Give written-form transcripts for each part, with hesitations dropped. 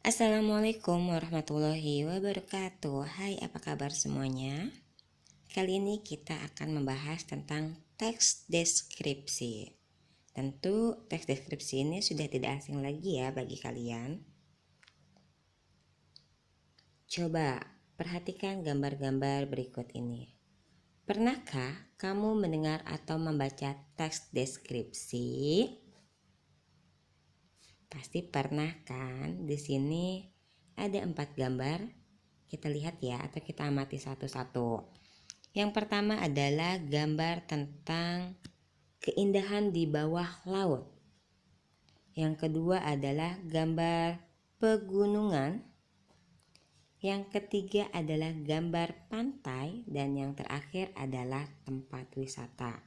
Assalamualaikum warahmatullahi wabarakatuh. Hai, apa kabar semuanya? Kali ini kita akan membahas tentang teks deskripsi. Tentu teks deskripsi ini sudah tidak asing lagi ya bagi kalian. Coba perhatikan gambar-gambar berikut ini. Pernahkah kamu mendengar atau membaca teks deskripsi? Pasti pernah kan? Di sini ada 4 gambar. Kita lihat ya, atau kita amati satu-satu. Yang pertama adalah gambar tentang keindahan di bawah laut. Yang kedua adalah gambar pegunungan. Yang ketiga adalah gambar pantai. Dan yang terakhir adalah tempat wisata.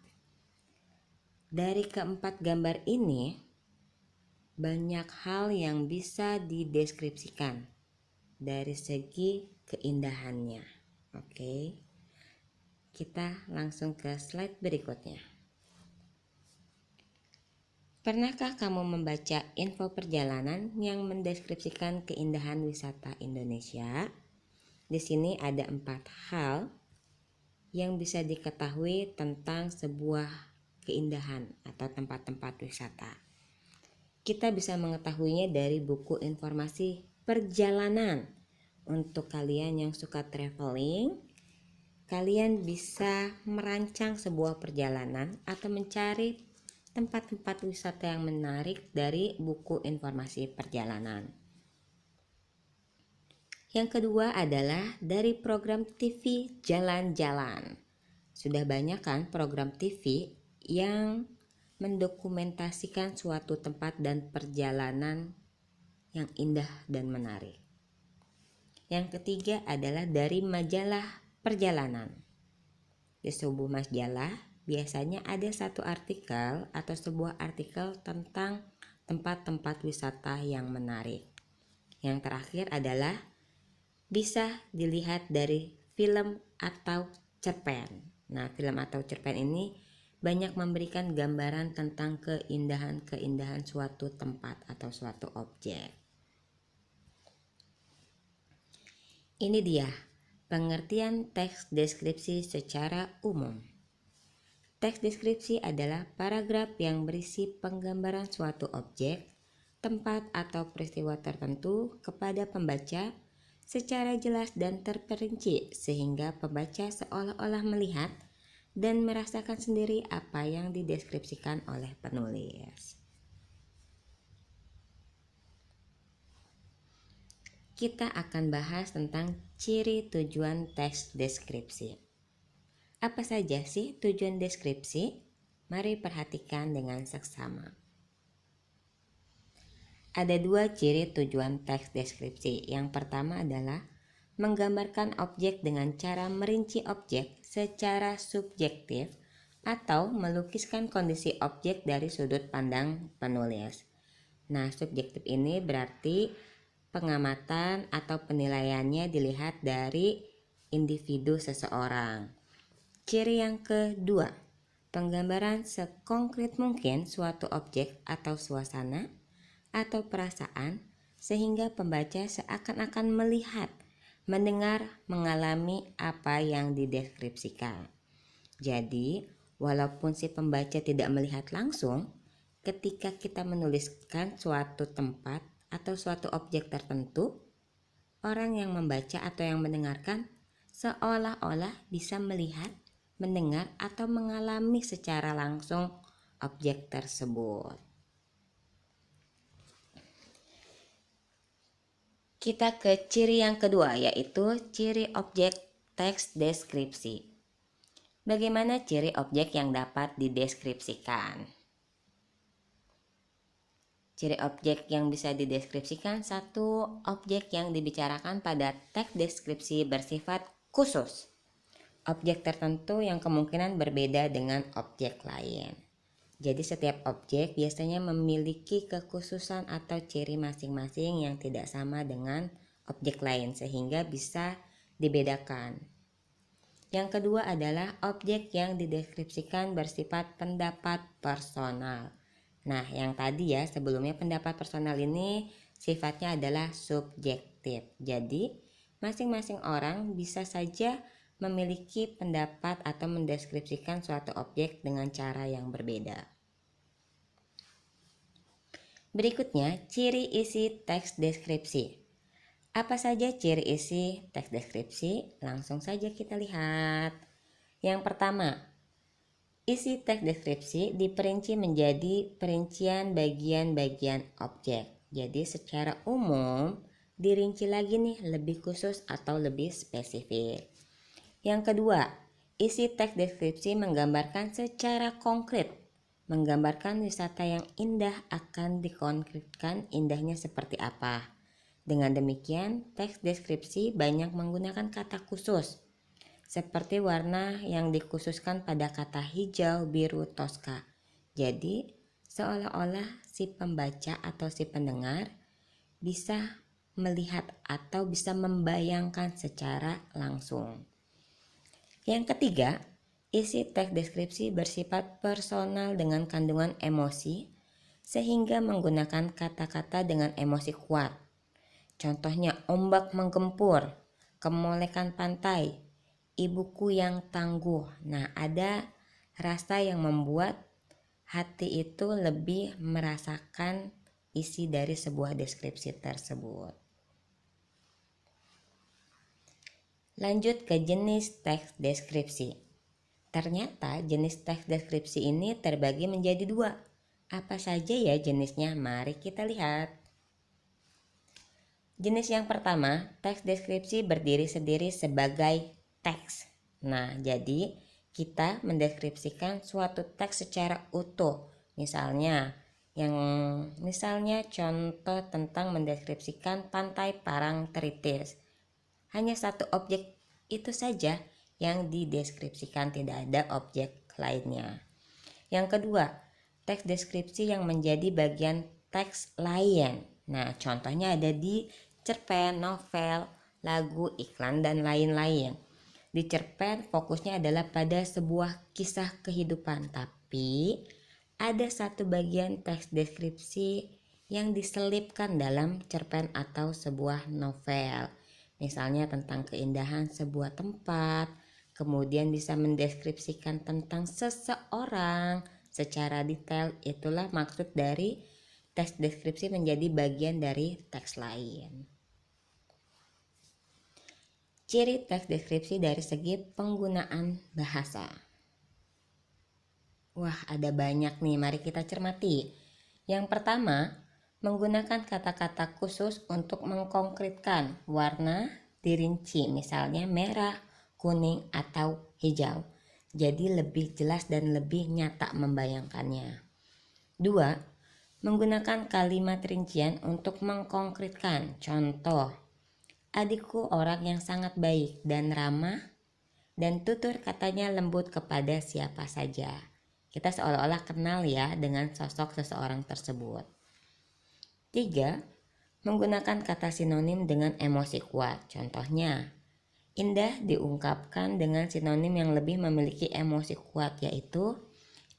Dari keempat gambar ini, banyak hal yang bisa dideskripsikan dari segi keindahannya. Oke, kita langsung ke slide berikutnya. Pernahkah kamu membaca info perjalanan yang mendeskripsikan keindahan wisata Indonesia? Di sini ada 4 hal yang bisa diketahui tentang sebuah keindahan atau tempat-tempat wisata. Kita bisa mengetahuinya dari buku informasi perjalanan. Untuk kalian yang suka traveling, kalian bisa merancang sebuah perjalanan atau mencari tempat-tempat wisata yang menarik dari buku informasi perjalanan. Yang kedua adalah dari program TV Jalan-Jalan. Sudah banyak kan program TV yang mendokumentasikan suatu tempat dan perjalanan yang indah dan menarik. Yang ketiga adalah dari majalah perjalanan. Di sebuah majalah biasanya ada satu artikel atau sebuah artikel tentang tempat-tempat wisata yang menarik. Yang terakhir adalah bisa dilihat dari film atau cerpen. Nah, film atau cerpen ini banyak memberikan gambaran tentang keindahan-keindahan suatu tempat atau suatu objek. Ini dia pengertian teks deskripsi secara umum. Teks deskripsi adalah paragraf yang berisi penggambaran suatu objek, tempat atau peristiwa tertentu kepada pembaca secara jelas dan terperinci sehingga pembaca seolah-olah melihat dan merasakan sendiri apa yang dideskripsikan oleh penulis. Kita akan bahas tentang ciri tujuan teks deskripsi. Apa saja sih tujuan deskripsi? Mari perhatikan dengan seksama. Ada 2 ciri tujuan teks deskripsi. Yang pertama adalah menggambarkan objek dengan cara merinci objek secara subjektif atau melukiskan kondisi objek dari sudut pandang penulis. Nah, subjektif ini berarti pengamatan atau penilaiannya dilihat dari individu seseorang. Ciri yang kedua, penggambaran sekonkret mungkin suatu objek atau suasana atau perasaan sehingga pembaca seakan-akan melihat, mendengar, mengalami apa yang dideskripsikan. Jadi, walaupun si pembaca tidak melihat langsung, ketika kita menuliskan suatu tempat atau suatu objek tertentu, orang yang membaca atau yang mendengarkan seolah-olah bisa melihat, mendengar, atau mengalami secara langsung objek tersebut. Kita ke ciri yang kedua, yaitu ciri objek teks deskripsi. Bagaimana ciri objek yang dapat dideskripsikan? Ciri objek yang bisa dideskripsikan: 1. Objek yang dibicarakan pada teks deskripsi bersifat khusus. Objek tertentu yang kemungkinan berbeda dengan objek lain. Jadi setiap objek biasanya memiliki kekhususan atau ciri masing-masing yang tidak sama dengan objek lain sehingga bisa dibedakan. Yang kedua adalah objek yang dideskripsikan bersifat pendapat personal. Nah, yang tadi ya sebelumnya pendapat personal ini sifatnya adalah subjektif. Jadi, masing-masing orang bisa saja memiliki pendapat atau mendeskripsikan suatu objek dengan cara yang berbeda. Berikutnya, ciri isi teks deskripsi. Apa saja ciri isi teks deskripsi? Langsung saja kita lihat. Yang pertama, isi teks deskripsi diperinci menjadi perincian bagian-bagian objek. Jadi secara umum dirinci lagi nih lebih khusus atau lebih spesifik. Yang kedua, isi teks deskripsi menggambarkan secara konkret. Menggambarkan wisata yang indah akan dikonkretkan indahnya seperti apa. Dengan demikian, teks deskripsi banyak menggunakan kata khusus, seperti warna yang dikhususkan pada kata hijau, biru, toska. Jadi, seolah-olah si pembaca atau si pendengar bisa melihat atau bisa membayangkan secara langsung. Yang ketiga, isi teks deskripsi bersifat personal dengan kandungan emosi, sehingga menggunakan kata-kata dengan emosi kuat. Contohnya ombak menggempur, kemolekan pantai, ibuku yang tangguh. Nah, ada rasa yang membuat hati itu lebih merasakan isi dari sebuah deskripsi tersebut. Lanjut ke jenis teks deskripsi. Ternyata jenis teks deskripsi ini terbagi menjadi dua. Apa saja ya jenisnya? Mari kita lihat. Jenis yang pertama, teks deskripsi berdiri sendiri sebagai teks. Nah, jadi kita mendeskripsikan suatu teks secara utuh. Misalnya contoh tentang mendeskripsikan pantai Parangtritis. Hanya satu objek itu saja yang dideskripsikan, tidak ada objek lainnya. Yang kedua, teks deskripsi yang menjadi bagian teks lain. Nah, contohnya ada di cerpen, novel, lagu, iklan, dan lain-lain. Di cerpen fokusnya adalah pada sebuah kisah kehidupan, tapi ada satu bagian teks deskripsi yang diselipkan dalam cerpen atau sebuah novel. Misalnya tentang keindahan sebuah tempat, kemudian bisa mendeskripsikan tentang seseorang secara detail. Itulah maksud dari teks deskripsi menjadi bagian dari teks lain. Ciri teks deskripsi dari segi penggunaan bahasa. Wah, ada banyak nih, mari kita cermati. Yang pertama, menggunakan kata-kata khusus untuk mengkonkretkan warna dirinci, misalnya merah, kuning, atau hijau. Jadi lebih jelas dan lebih nyata membayangkannya. 2. Menggunakan kalimat rincian untuk mengkonkretkan. Contoh, adikku orang yang sangat baik dan ramah dan tutur katanya lembut kepada siapa saja. Kita seolah-olah kenal ya dengan sosok seseorang tersebut. 3. Menggunakan kata sinonim dengan emosi kuat. Contohnya, indah diungkapkan dengan sinonim yang lebih memiliki emosi kuat, yaitu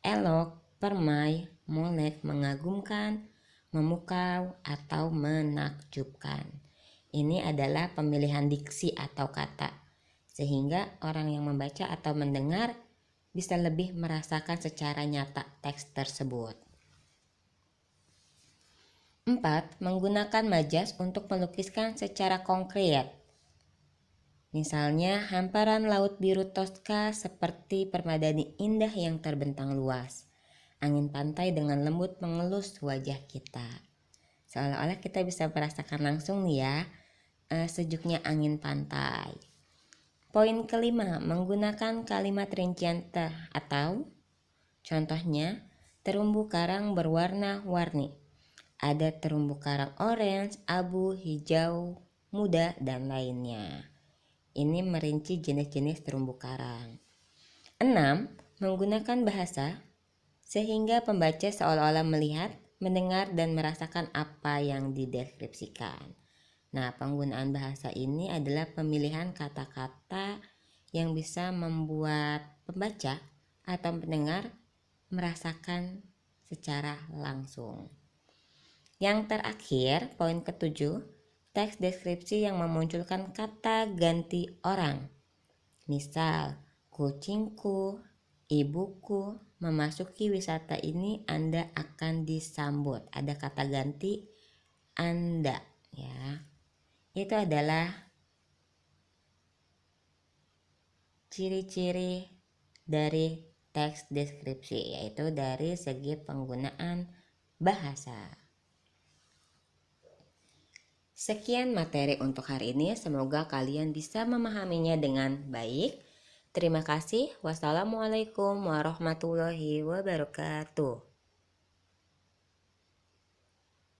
elok, permai, molek, mengagumkan, memukau, atau menakjubkan. Ini adalah pemilihan diksi atau kata, sehingga orang yang membaca atau mendengar bisa lebih merasakan secara nyata teks tersebut. 4. Menggunakan majas untuk melukiskan secara konkret. Misalnya, hamparan laut biru Toska seperti permadani indah yang terbentang luas. Angin pantai dengan lembut mengelus wajah kita. Seolah-olah kita bisa merasakan langsung nih ya, sejuknya angin pantai. Poin kelima, menggunakan kalimat rincian atau contohnya, terumbu karang berwarna-warni. Ada terumbu karang orange, abu, hijau, muda, dan lainnya. Ini merinci jenis-jenis terumbu karang. 6. Menggunakan bahasa sehingga pembaca seolah-olah melihat, mendengar, dan merasakan apa yang dideskripsikan. Nah, penggunaan bahasa ini adalah pemilihan kata-kata yang bisa membuat pembaca atau pendengar merasakan secara langsung. Yang terakhir, poin ketujuh, teks deskripsi yang memunculkan kata ganti orang. Misal, kucingku, ibuku, memasuki wisata ini Anda akan disambut. Ada kata ganti Anda, ya. Itu adalah ciri-ciri dari teks deskripsi, yaitu dari segi penggunaan bahasa. Sekian materi untuk hari ini, semoga kalian bisa memahaminya dengan baik. Terima kasih. Wassalamualaikum warahmatullahi wabarakatuh.